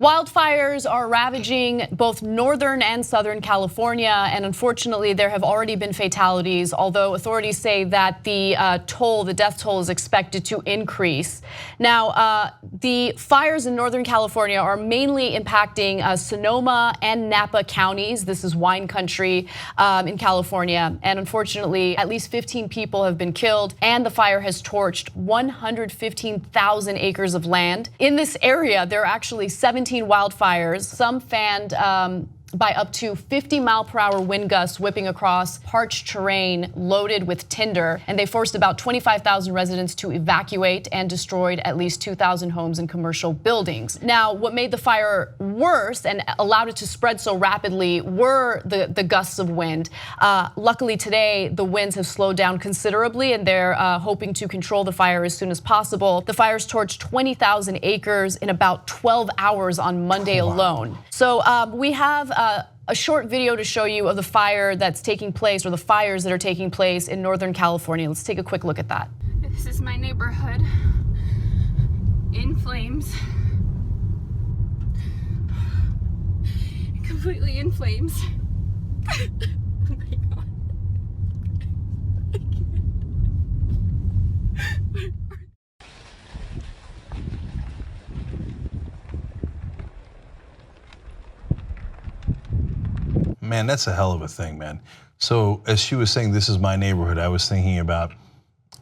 Wildfires are ravaging both northern and southern California, and unfortunately there have already been fatalities, although authorities say that the death toll is expected to increase. Now, the fires in northern California are mainly impacting Sonoma and Napa counties. This is wine country in California, and unfortunately at least 15 people have been killed, and the fire has torched 115,000 acres of land. In this area, there are actually 17 wildfires, some fanned by up to 50-mile-per-hour wind gusts whipping across parched terrain loaded with tinder, and they forced about 25,000 residents to evacuate and destroyed at least 2,000 homes and commercial buildings. Now, what made the fire worse and allowed it to spread so rapidly were the gusts of wind. Luckily today, the winds have slowed down considerably, and they're hoping to control the fire as soon as possible. The fires torched 20,000 acres in about 12 hours on Monday alone. So we have a short video to show you of the fire that's taking place, or the fires that are taking place in Northern California. Let's take a quick look at that. This is my neighborhood in flames, completely in flames. Oh my God. I can't. Man, that's a hell of a thing, man. So as she was saying, this is my neighborhood, I was thinking about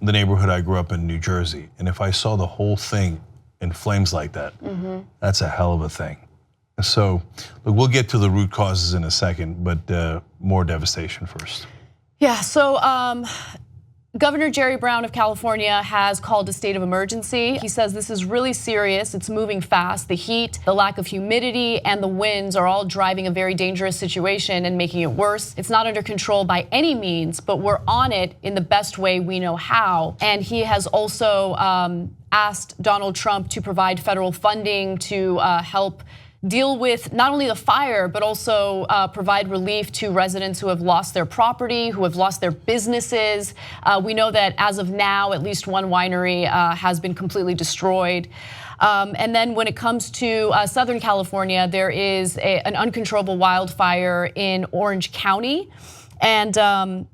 the neighborhood I grew up in, New Jersey. And if I saw the whole thing in flames like that, that's a hell of a thing. So look, we'll get to the root causes in a second, but more devastation first. Yeah, so Governor Jerry Brown of California has called a state of emergency. He says this is really serious, it's moving fast. The heat, the lack of humidity, and the winds are all driving a very dangerous situation and making it worse. It's not under control by any means, but we're on it in the best way we know how. And he has also asked Donald Trump to provide federal funding to help deal with not only the fire, but also provide relief to residents who have lost their property, who have lost their businesses. We know that as of now, at least one winery has been completely destroyed. And then when it comes to Southern California, there is an uncontrollable wildfire in Orange County, and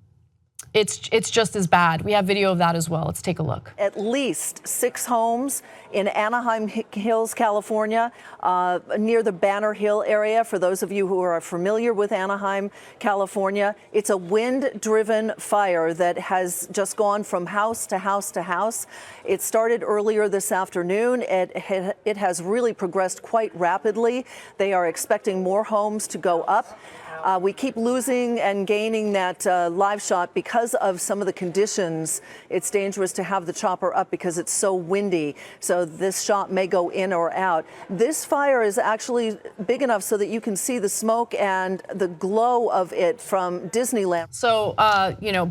it's just as bad. We have video of that as well. Let's take a look. At least 6 homes in Anaheim Hills, California, near the Banner Hill area. For those of you who are familiar with Anaheim, California, it's a wind-driven fire that has just gone from house to house to house. It started earlier this afternoon. It has really progressed quite rapidly. They are expecting more homes to go up. We keep losing and gaining that live shot because of some of the conditions. It's dangerous to have the chopper up because it's so windy. So this shot may go in or out. This fire is actually big enough so that you can see the smoke and the glow of it from Disneyland. So,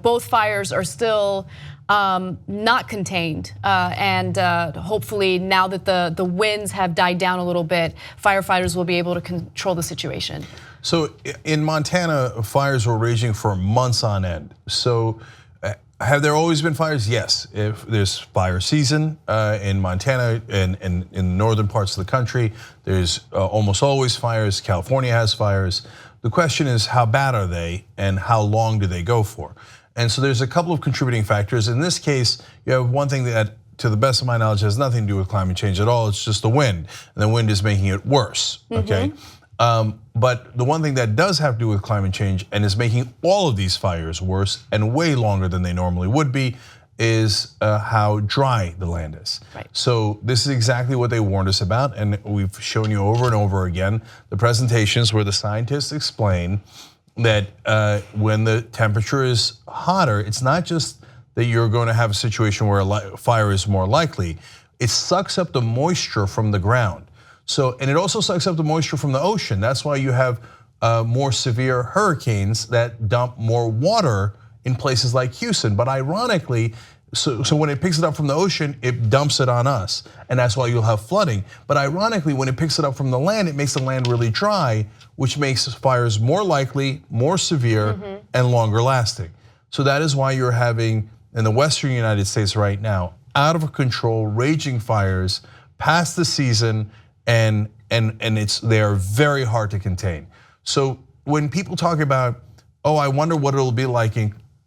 both fires are still not contained, and hopefully now that the winds have died down a little bit, firefighters will be able to control the situation. So in Montana, fires were raging for months on end. So have there always been fires? Yes. If there's fire season in Montana and in northern parts of the country, there's almost always fires. California has fires. The question is, how bad are they and how long do they go for? And so there's a couple of contributing factors. In this case, you have one thing that, to the best of my knowledge, has nothing to do with climate change at all. It's just the wind, and the wind is making it worse, okay? But the one thing that does have to do with climate change and is making all of these fires worse and way longer than they normally would be is how dry the land is. Right. So this is exactly what they warned us about, and we've shown you over and over again the presentations where the scientists explain that when the temperature is hotter, it's not just that you're going to have a situation where a fire is more likely. It sucks up the moisture from the ground. So, and it also sucks up the moisture from the ocean. That's why you have more severe hurricanes that dump more water in places like Houston. But ironically, so when it picks it up from the ocean, it dumps it on us. And that's why you'll have flooding. But ironically, when it picks it up from the land, it makes the land really dry, which makes fires more likely, more severe, and longer lasting. So that is why you're having, in the Western United States right now, out of control, raging fires past the season, and and they are very hard to contain. So when people talk about, oh, I wonder what it'll be like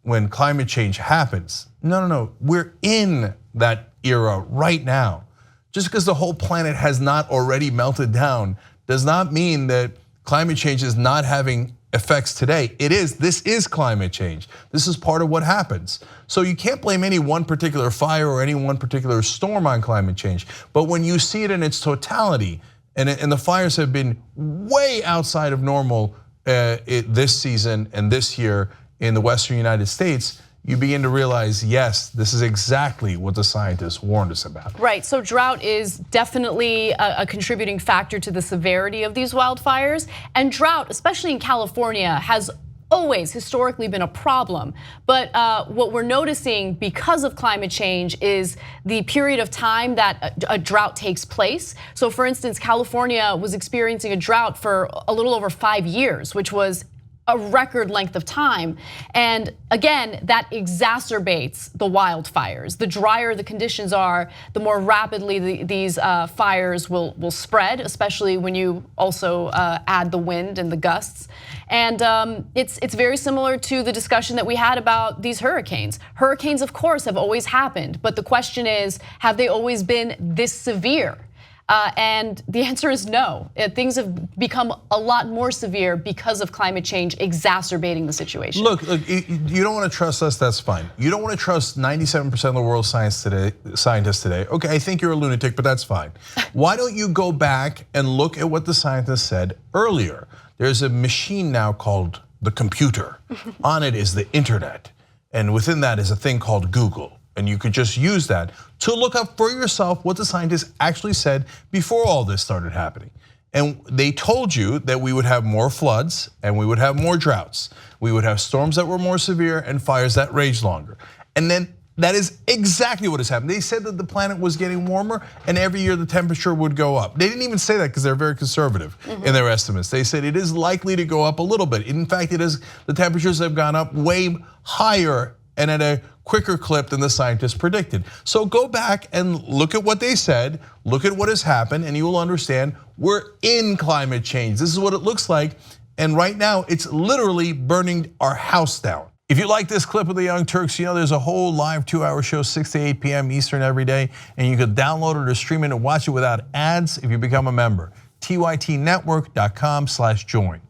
when climate change happens. No, we're in that era right now. Just because the whole planet has not already melted down does not mean that climate change is not having effects today. This is climate change. This is part of what happens. So you can't blame any one particular fire or any one particular storm on climate change. But when you see it in its totality, and the fires have been way outside of normal this season and this year in the Western United States, you begin to realize, yes, this is exactly what the scientists warned us about. Right, so drought is definitely a contributing factor to the severity of these wildfires. And drought, especially in California, has always historically been a problem. But what we're noticing because of climate change is the period of time that a drought takes place. So for instance, California was experiencing a drought for a little over 5 years, which was a record length of time. And again, that exacerbates the wildfires. The drier the conditions are, the more rapidly these fires will spread, especially when you also add the wind and the gusts. And it's very similar to the discussion that we had about these hurricanes. Hurricanes, of course, have always happened, but the question is, have they always been this severe? And the answer is no. Things have become a lot more severe because of climate change exacerbating the situation. Look, you don't want to trust us, that's fine. You don't want to trust 97% of the world's scientists today. Okay, I think you're a lunatic, but that's fine. Why don't you go back and look at what the scientists said earlier? There's a machine now called the computer. On it is the internet. And within that is a thing called Google. And you could just use that to look up for yourself what the scientists actually said before all this started happening. And they told you that we would have more floods and we would have more droughts. We would have storms that were more severe and fires that raged longer. And then that is exactly what has happened. They said that the planet was getting warmer and every year the temperature would go up. They didn't even say that because they're very conservative in their estimates. They said it is likely to go up a little bit. In fact, the temperatures have gone up way higher and at a quicker clip than the scientists predicted. So go back and look at what they said, look at what has happened, and you will understand we're in climate change. This is what it looks like, and right now it's literally burning our house down. If you like this clip of the Young Turks, you know there's a whole live 2-hour show, 6 to 8 p.m. Eastern every day, and you can download it or stream it and watch it without ads if you become a member. tytnetwork.com/join.